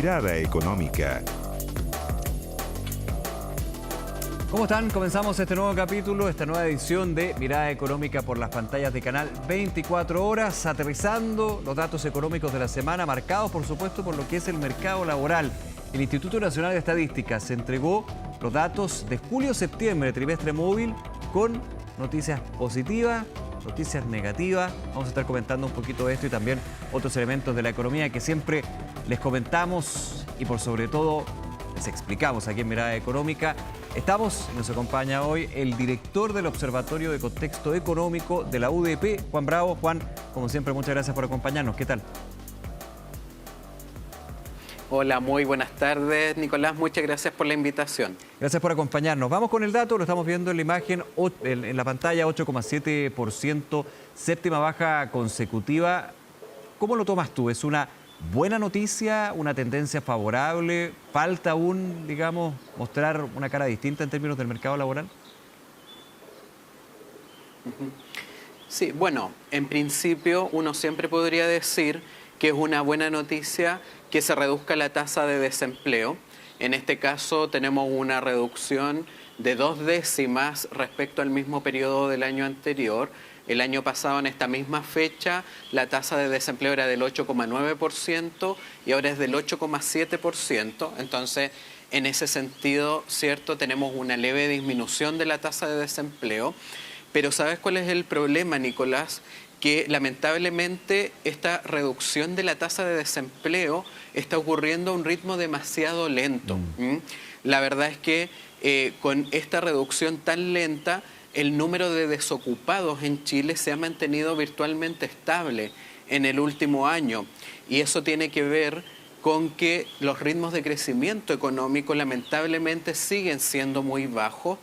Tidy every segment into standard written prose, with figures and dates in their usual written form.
Mirada Económica. ¿Cómo están? Comenzamos este nuevo capítulo, esta nueva edición de Mirada Económica por las pantallas de Canal 24 Horas, aterrizando los datos económicos de la semana, marcados por supuesto por lo que es el mercado laboral. El Instituto Nacional de Estadística se entregó los datos de julio-septiembre, trimestre móvil, con noticias positivas, noticias negativas. Vamos a estar comentando un poquito de esto y también otros elementos de la economía que siempre les comentamos y por sobre todo les explicamos aquí en Mirada Económica. Nos acompaña hoy el director del Observatorio de Contexto Económico de la UDP, Juan Bravo. Juan, como siempre, muchas gracias por acompañarnos. ¿Qué tal? Hola, muy buenas tardes, Nicolás. Muchas gracias por la invitación. Gracias por acompañarnos. Vamos con el dato, lo estamos viendo en la imagen, en la pantalla, 8,7%, séptima baja consecutiva. ¿Cómo lo tomas tú? ¿Es una buena noticia, una tendencia favorable? ¿Falta aún, digamos, mostrar una cara distinta en términos del mercado laboral? Sí, bueno, en principio uno siempre podría decir que es una buena noticia que se reduzca la tasa de desempleo. En este caso tenemos una reducción de 2 décimas respecto al mismo periodo del año anterior. El año pasado, en esta misma fecha, la tasa de desempleo era del 8,9% y ahora es del 8,7%. Entonces, en ese sentido, ¿cierto?, tenemos una leve disminución de la tasa de desempleo. Pero ¿sabes cuál es el problema, Nicolás? Que lamentablemente esta reducción de la tasa de desempleo está ocurriendo a un ritmo demasiado lento. La verdad es que con esta reducción tan lenta, el número de desocupados en Chile se ha mantenido virtualmente estable en el último año. Y eso tiene que ver con que los ritmos de crecimiento económico lamentablemente siguen siendo muy bajos.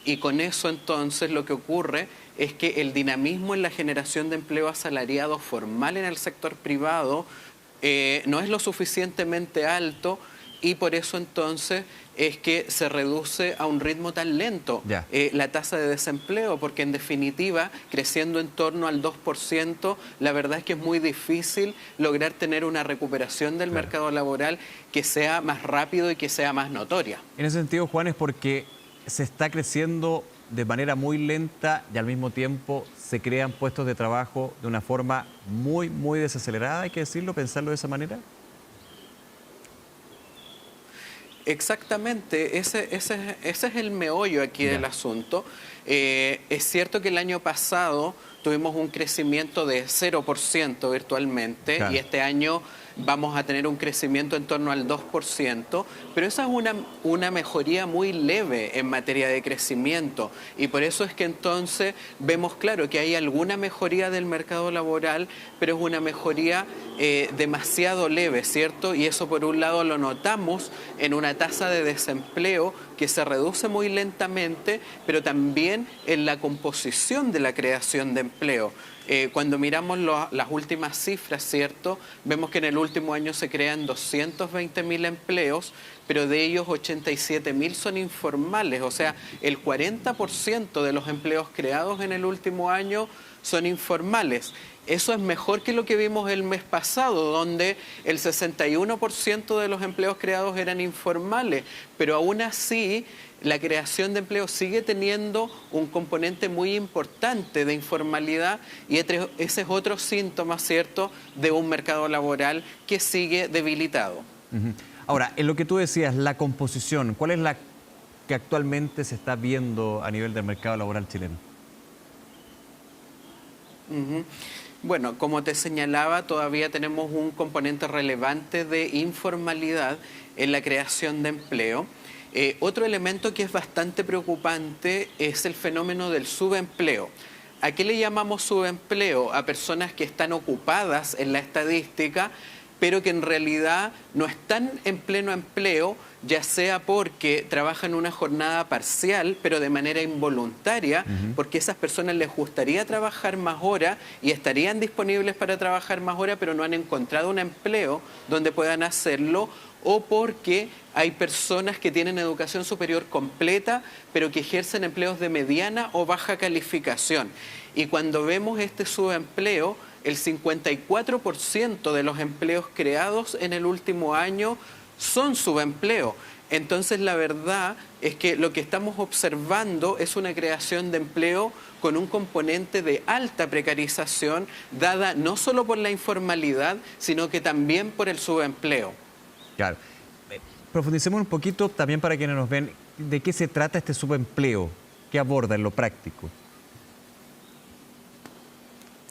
Y con eso entonces lo que ocurre es que el dinamismo en la generación de empleo asalariado formal en el sector privado no es lo suficientemente alto y por eso entonces es que se reduce a un ritmo tan lento la tasa de desempleo, porque en definitiva, creciendo en torno al 2%, la verdad es que es muy difícil lograr tener una recuperación del mercado laboral que sea más rápido y que sea más notoria. En ese sentido, Juan, es porque se está creciendo de manera muy lenta y al mismo tiempo se crean puestos de trabajo de una forma muy desacelerada, hay que decirlo, pensarlo de esa manera. Exactamente, ese es el meollo aquí del asunto. Es cierto que el año pasado tuvimos un crecimiento de 0% virtualmente y este año vamos a tener un crecimiento en torno al 2%, pero esa es una mejoría muy leve en materia de crecimiento y por eso es que entonces vemos claro que hay alguna mejoría del mercado laboral, pero es una mejoría demasiado leve, ¿cierto? Y eso por un lado lo notamos en una tasa de desempleo que se reduce muy lentamente, pero también en la composición de la creación de empleo. Cuando miramos las últimas cifras, ¿cierto?, vemos que en el último año se crean 220.000 empleos, pero de ellos 87.000 son informales, o sea, el 40% de los empleos creados en el último año son informales. Eso es mejor que lo que vimos el mes pasado, donde el 61% de los empleos creados eran informales, pero aún así la creación de empleo sigue teniendo un componente muy importante de informalidad y ese es otro síntoma, ¿cierto?, de un mercado laboral que sigue debilitado. Ahora, en lo que tú decías, la composición, ¿cuál es la que actualmente se está viendo a nivel del mercado laboral chileno? Bueno, como te señalaba, todavía tenemos un componente relevante de informalidad en la creación de empleo. Otro elemento que es bastante preocupante es el fenómeno del subempleo. ¿A qué le llamamos subempleo? A personas que están ocupadas en la estadística, pero que en realidad no están en pleno empleo, ya sea porque trabajan una jornada parcial, pero de manera involuntaria, porque a esas personas les gustaría trabajar más horas y estarían disponibles para trabajar más horas, pero no han encontrado un empleo donde puedan hacerlo, o porque hay personas que tienen educación superior completa, pero que ejercen empleos de mediana o baja calificación. Y cuando vemos este subempleo, el 54% de los empleos creados en el último año son subempleo. Entonces, la verdad es que lo que estamos observando es una creación de empleo con un componente de alta precarización, dada no solo por la informalidad, sino que también por el subempleo. Claro. Profundicemos un poquito también para quienes nos ven, ¿de qué se trata este subempleo? ¿Qué aborda en lo práctico?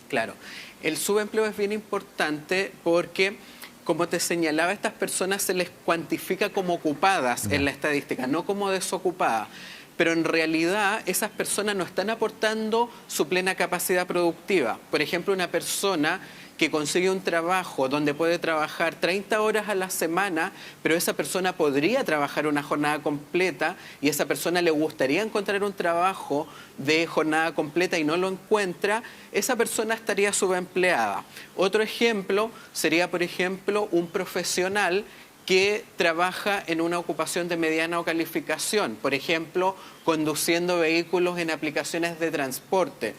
Claro, el subempleo es bien importante porque, como te señalaba, a estas personas se les cuantifica como ocupadas en la estadística, no como desocupadas. Pero en realidad esas personas no están aportando su plena capacidad productiva. Por ejemplo, una persona que consigue un trabajo donde puede trabajar 30 horas a la semana, pero esa persona podría trabajar una jornada completa y esa persona le gustaría encontrar un trabajo de jornada completa y no lo encuentra, esa persona estaría subempleada. Otro ejemplo sería, por ejemplo, un profesional que trabaja en una ocupación de mediana calificación, por ejemplo, conduciendo vehículos en aplicaciones de transporte.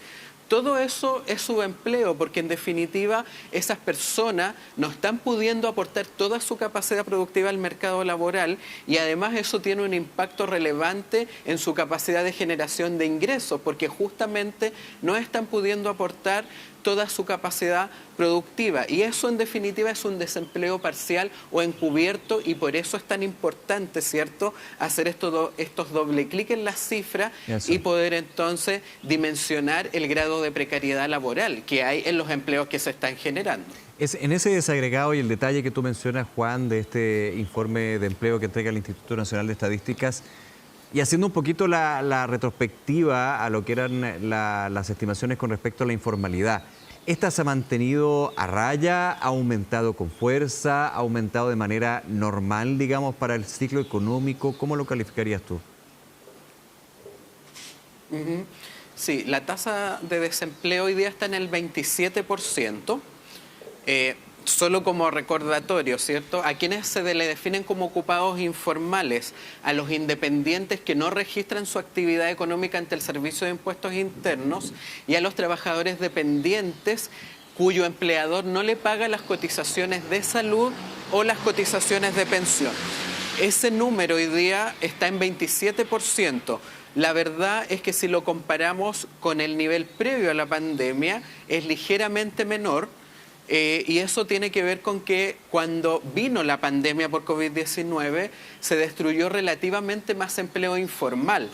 Todo eso es subempleo porque en definitiva esas personas no están pudiendo aportar toda su capacidad productiva al mercado laboral y además eso tiene un impacto relevante en su capacidad de generación de ingresos porque justamente no están pudiendo aportar toda su capacidad productiva y eso en definitiva es un desempleo parcial o encubierto y por eso es tan importante, ¿cierto?, hacer estos doble clic en las cifras y poder entonces dimensionar el grado de precariedad laboral que hay en los empleos que se están generando. Es en ese desagregado y el detalle que tú mencionas, Juan, de este informe de empleo que entrega el Instituto Nacional de Estadísticas, y haciendo un poquito la retrospectiva a lo que eran las estimaciones con respecto a la informalidad, ¿esta se ha mantenido a raya, ha aumentado con fuerza, ha aumentado de manera normal, digamos, para el ciclo económico? ¿Cómo lo calificarías tú? Sí, la tasa de desempleo hoy día está en el 27%. Solo como recordatorio, ¿cierto? A quienes se le definen como ocupados informales, a los independientes que no registran su actividad económica ante el Servicio de Impuestos Internos y a los trabajadores dependientes cuyo empleador no le paga las cotizaciones de salud o las cotizaciones de pensión. Ese número hoy día está en 27%. La verdad es que si lo comparamos con el nivel previo a la pandemia, es ligeramente menor. Y eso tiene que ver con que cuando vino la pandemia por COVID-19 se destruyó relativamente más empleo informal.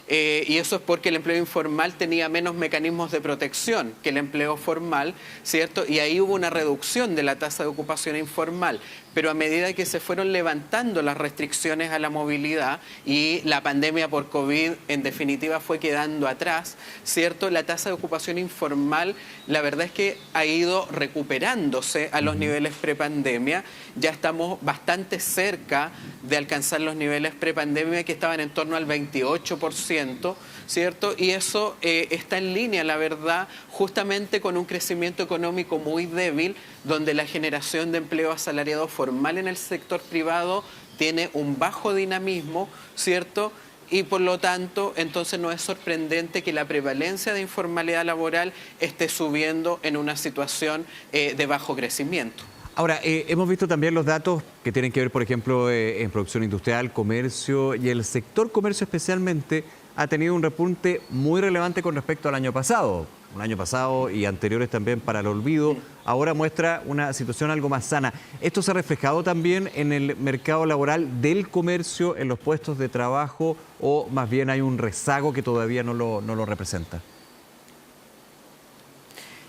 Y eso es porque el empleo informal tenía menos mecanismos de protección que el empleo formal, ¿cierto? Y ahí hubo una reducción de la tasa de ocupación informal. Pero a medida que se fueron levantando las restricciones a la movilidad y la pandemia por COVID en definitiva fue quedando atrás, ¿cierto? La tasa de ocupación informal, la verdad es que ha ido recuperándose a los niveles prepandemia. Ya estamos bastante cerca de alcanzar los niveles prepandemia que estaban en torno al 28%, ¿cierto? Y eso está en línea, la verdad, justamente con un crecimiento económico muy débil, donde la generación de empleo asalariado formal en el sector privado tiene un bajo dinamismo, ¿cierto? Y por lo tanto, entonces no es sorprendente que la prevalencia de informalidad laboral esté subiendo en una situación de bajo crecimiento. Ahora, hemos visto también los datos que tienen que ver, por ejemplo, en producción industrial, comercio, y el sector comercio especialmente ha tenido un repunte muy relevante con respecto al año pasado. Un año pasado y anteriores también para el olvido. Ahora muestra una situación algo más sana. ¿Esto se ha reflejado también en el mercado laboral del comercio, en los puestos de trabajo, o más bien hay un rezago que todavía no lo representa?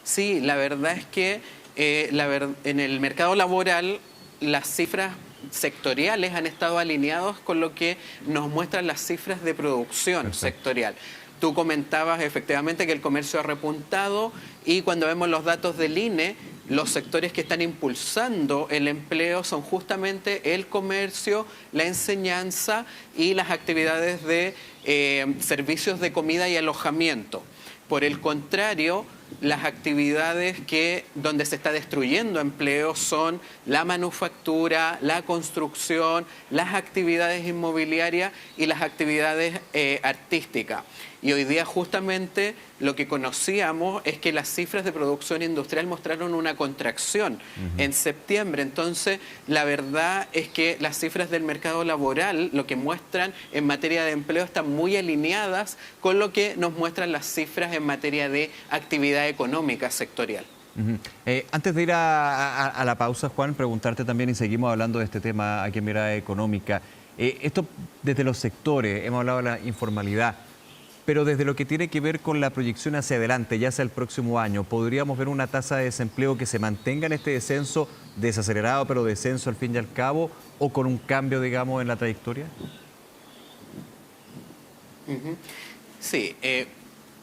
Sí, la verdad es que en el mercado laboral las cifras sectoriales han estado alineados con lo que nos muestran las cifras de producción sectorial. Tú comentabas efectivamente que el comercio ha repuntado y cuando vemos los datos del INE, los sectores que están impulsando el empleo son justamente el comercio, la enseñanza y las actividades de servicios de comida y alojamiento. Por el contrario, las actividades donde se está destruyendo empleo son la manufactura, la construcción, las actividades inmobiliarias y las actividades artísticas. Y hoy día justamente lo que conocíamos es que las cifras de producción industrial mostraron una contracción en septiembre. Entonces, la verdad es que las cifras del mercado laboral, lo que muestran en materia de empleo, están muy alineadas con lo que nos muestran las cifras en materia de actividad económica sectorial. Antes de ir a la pausa, Juan, preguntarte también, y seguimos hablando de este tema aquí en Mirada Económica. Esto desde los sectores, hemos hablado de la informalidad. Pero desde lo que tiene que ver con la proyección hacia adelante, ya sea el próximo año, ¿podríamos ver una tasa de desempleo que se mantenga en este descenso, desacelerado, pero descenso al fin y al cabo, o con un cambio, digamos, en la trayectoria? Sí,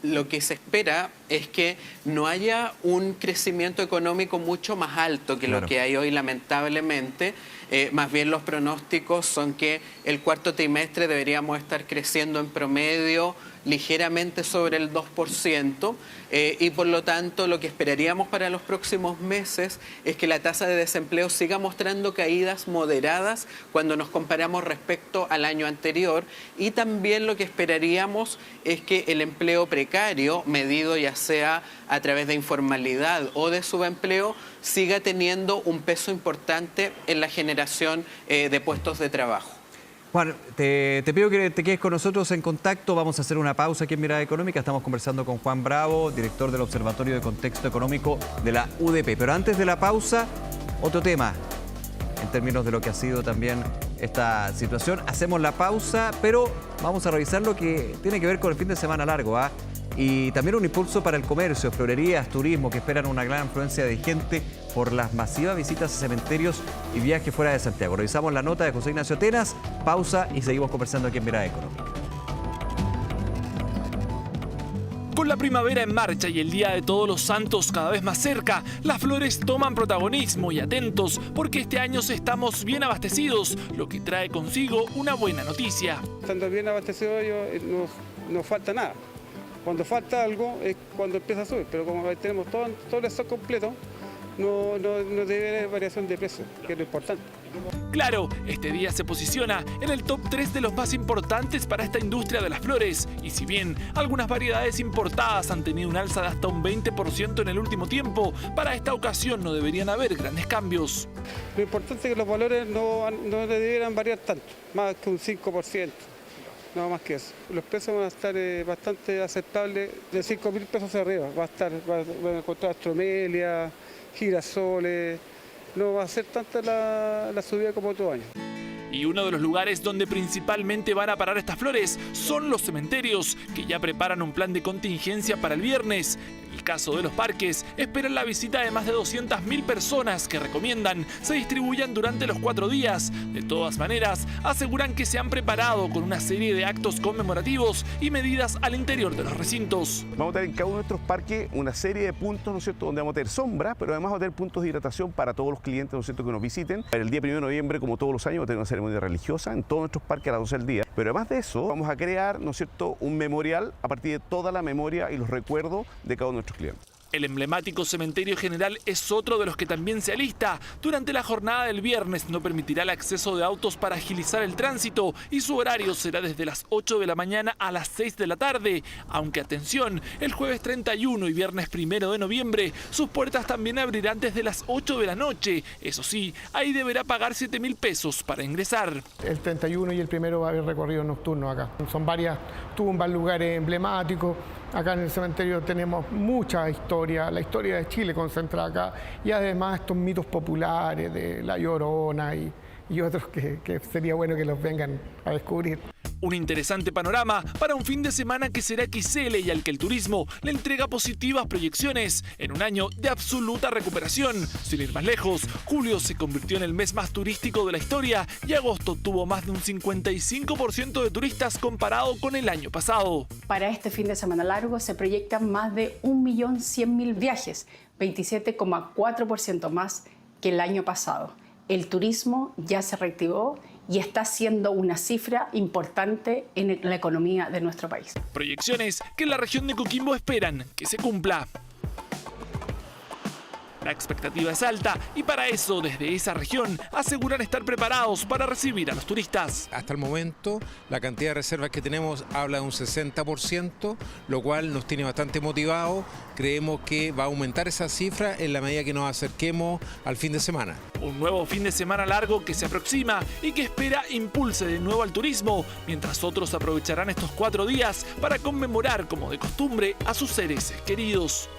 lo que se espera es que no haya un crecimiento económico mucho más alto que lo que hay hoy, lamentablemente. Más bien los pronósticos son que el cuarto trimestre deberíamos estar creciendo en promedio ligeramente sobre el 2%, y por lo tanto lo que esperaríamos para los próximos meses es que la tasa de desempleo siga mostrando caídas moderadas cuando nos comparamos respecto al año anterior, y también lo que esperaríamos es que el empleo precario, medido ya sea a través de informalidad o de subempleo, siga teniendo un peso importante en la generación de puestos de trabajo. Juan, te pido que te quedes con nosotros en contacto. Vamos a hacer una pausa aquí en Mirada Económica. Estamos conversando con Juan Bravo, director del Observatorio de Contexto Económico de la UDP. Pero antes de la pausa, otro tema, en términos de lo que ha sido también esta situación. Hacemos la pausa, pero vamos a revisar lo que tiene que ver con el fin de semana largo, ¿ah? Y también un impulso para el comercio, florerías, turismo, que esperan una gran afluencia de gente por las masivas visitas a cementerios y viajes fuera de Santiago. Revisamos la nota de José Ignacio Tenas, pausa y seguimos conversando aquí en Mirada Económica. Con la primavera en marcha y el Día de Todos los Santos cada vez más cerca, las flores toman protagonismo, y atentos porque este año estamos bien abastecidos, lo que trae consigo una buena noticia. Estando bien abastecidos no falta nada. Cuando falta algo es cuando empieza a subir, pero como tenemos todo el stock completo, no debe haber variación de precio, que es lo importante. Claro, este día se posiciona en el top 3 de los más importantes para esta industria de las flores, y si bien algunas variedades importadas han tenido un alza de hasta un 20% en el último tiempo, para esta ocasión no deberían haber grandes cambios. Lo importante es que los valores no debieran variar tanto, más que un 5%. No más que eso. Los precios van a estar bastante aceptables, de 5.000 pesos hacia arriba. Van a encontrar astromelia, girasoles. No va a ser tanta la subida como otro año. Y uno de los lugares donde principalmente van a parar estas flores son los cementerios, que ya preparan un plan de contingencia para el viernes. En el caso de los parques, esperan la visita de más de 200.000 personas que recomiendan se distribuyan durante los 4 días. De todas maneras, aseguran que se han preparado con una serie de actos conmemorativos y medidas al interior de los recintos. Vamos a tener en cada uno de nuestros parques una serie de puntos, ¿no es cierto?, donde vamos a tener sombra, pero además vamos a tener puntos de hidratación para todos los clientes, ¿no es cierto?, que nos visiten. El día 1 de noviembre, como todos los años, vamos a tener una ceremonia religiosa en todos nuestros parques a las 12 del día. Pero además de eso, vamos a crear, ¿no es cierto?, un memorial a partir de toda la memoria y los recuerdos de cada uno de nuestros clientes. El emblemático Cementerio General es otro de los que también se alista. Durante la jornada del viernes no permitirá el acceso de autos para agilizar el tránsito, y su horario será desde las 8 de la mañana a las 6 de la tarde. Aunque atención, el jueves 31 y viernes 1 de noviembre sus puertas también abrirán desde las 8 de la noche. Eso sí, ahí deberá pagar 7.000 pesos para ingresar. El 31 y el 1 va a haber recorrido nocturno acá. Son varias tumbas, lugares emblemáticos. Acá en el cementerio tenemos mucha historia, la historia de Chile concentrada acá, y además estos mitos populares de La Llorona y otros que sería bueno que los vengan a descubrir. Un interesante panorama para un fin de semana que será XL y al que el turismo le entrega positivas proyecciones en un año de absoluta recuperación. Sin ir más lejos, julio se convirtió en el mes más turístico de la historia y agosto tuvo más de un 55% de turistas comparado con el año pasado. Para este fin de semana largo se proyectan más de 1.100.000 viajes, 27,4% más que el año pasado. El turismo ya se reactivó y está siendo una cifra importante en la economía de nuestro país. Proyecciones que en la región de Coquimbo esperan que se cumpla. La expectativa es alta y para eso, desde esa región, aseguran estar preparados para recibir a los turistas. Hasta el momento, la cantidad de reservas que tenemos habla de un 60%, lo cual nos tiene bastante motivados. Creemos que va a aumentar esa cifra en la medida que nos acerquemos al fin de semana. Un nuevo fin de semana largo que se aproxima y que espera impulse de nuevo al turismo, mientras otros aprovecharán estos 4 días para conmemorar, como de costumbre, a sus seres queridos.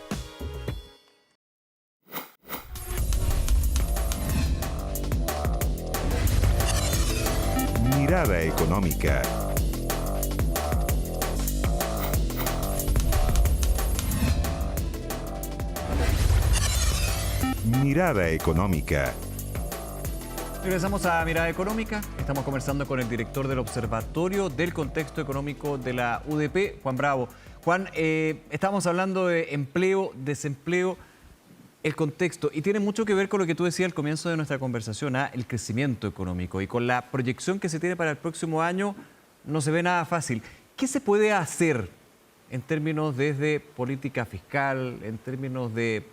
Mirada económica. Mirada económica. Regresamos a Mirada Económica. Estamos conversando con el director del Observatorio del Contexto Económico de la UDP, Juan Bravo. Juan, estamos hablando de empleo, desempleo, el contexto, y tiene mucho que ver con lo que tú decías al comienzo de nuestra conversación, el crecimiento económico. Y con la proyección que se tiene para el próximo año, no se ve nada fácil. ¿Qué se puede hacer en términos desde política fiscal, en términos de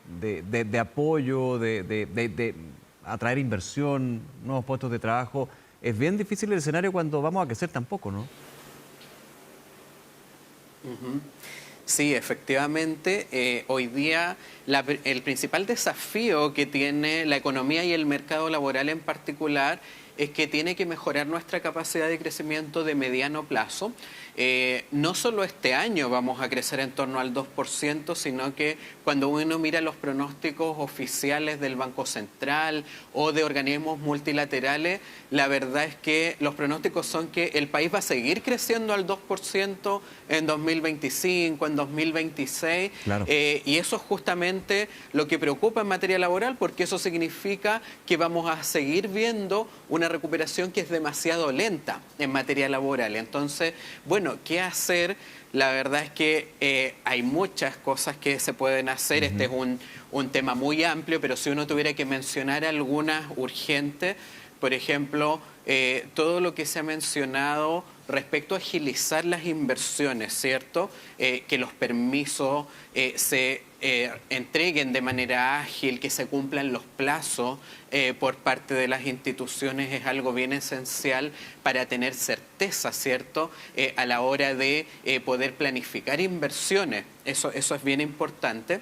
apoyo, de atraer inversión, nuevos puestos de trabajo? Es bien difícil el escenario cuando vamos a crecer tan poco, ¿no? Sí, efectivamente, hoy día el principal desafío que tiene la economía y el mercado laboral en particular es que tiene que mejorar nuestra capacidad de crecimiento de mediano plazo. No solo este año vamos a crecer en torno al 2%, sino que cuando uno mira los pronósticos oficiales del Banco Central o de organismos multilaterales, la verdad es que los pronósticos son que el país va a seguir creciendo al 2% en 2025, en 2026, Claro. Y eso es justamente lo que preocupa en materia laboral, porque eso significa que vamos a seguir viendo una recuperación que es demasiado lenta en materia laboral. Entonces, bueno, ¿qué hacer? La verdad es que hay muchas cosas que se pueden hacer. Este es un tema muy amplio, pero si uno tuviera que mencionar algunas urgentes, por ejemplo, todo lo que se ha mencionado respecto a agilizar las inversiones, ¿cierto? Que los permisos se entreguen de manera ágil, que se cumplan los plazos por parte de las instituciones, es algo bien esencial para tener certeza, ¿cierto? A la hora de poder planificar inversiones. Eso es bien importante.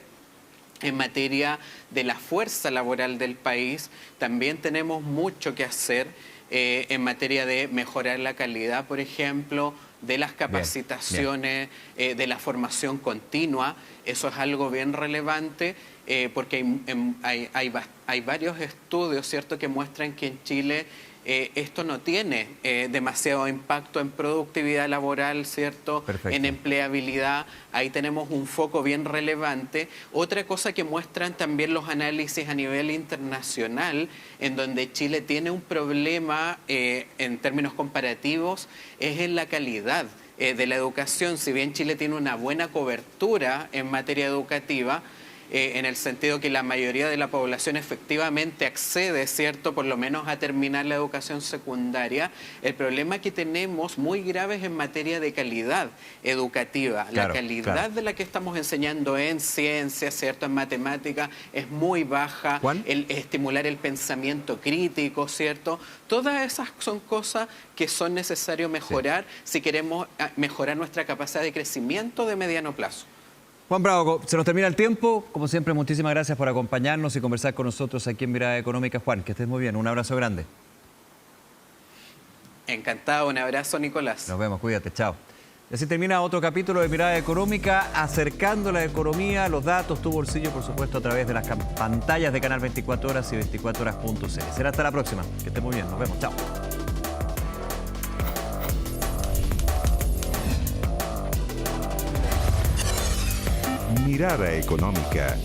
En materia de la fuerza laboral del país, también tenemos mucho que hacer en materia de mejorar la calidad, por ejemplo, de las capacitaciones, de la formación continua. Eso es algo bien relevante porque hay varios estudios, ¿cierto?, que muestran que en Chile esto no tiene demasiado impacto en productividad laboral, ¿cierto? Perfecto. En empleabilidad. Ahí tenemos un foco bien relevante. Otra cosa que muestran también los análisis a nivel internacional, en donde Chile tiene un problema en términos comparativos, es en la calidad de la educación. Si bien Chile tiene una buena cobertura en materia educativa, en el sentido que la mayoría de la población efectivamente accede, ¿cierto?, por lo menos a terminar la educación secundaria, el problema que tenemos muy grave es en materia de calidad educativa. Claro, la calidad de la que estamos enseñando en ciencia, ¿cierto?, en matemática, es muy baja. Juan. El estimular el pensamiento crítico, ¿cierto? Todas esas son cosas que son necesarias mejorar si queremos mejorar nuestra capacidad de crecimiento de mediano plazo. Juan Bravo, se nos termina el tiempo. Como siempre, muchísimas gracias por acompañarnos y conversar con nosotros aquí en Mirada Económica. Juan, que estés muy bien. Un abrazo grande. Encantado. Un abrazo, Nicolás. Nos vemos. Cuídate. Chao. Y así termina otro capítulo de Mirada Económica, acercando la economía, los datos, tu bolsillo, por supuesto, a través de las pantallas de Canal 24 Horas y 24horas.cl. Será hasta la próxima. Que estés muy bien. Nos vemos. Chao. Mirada económica.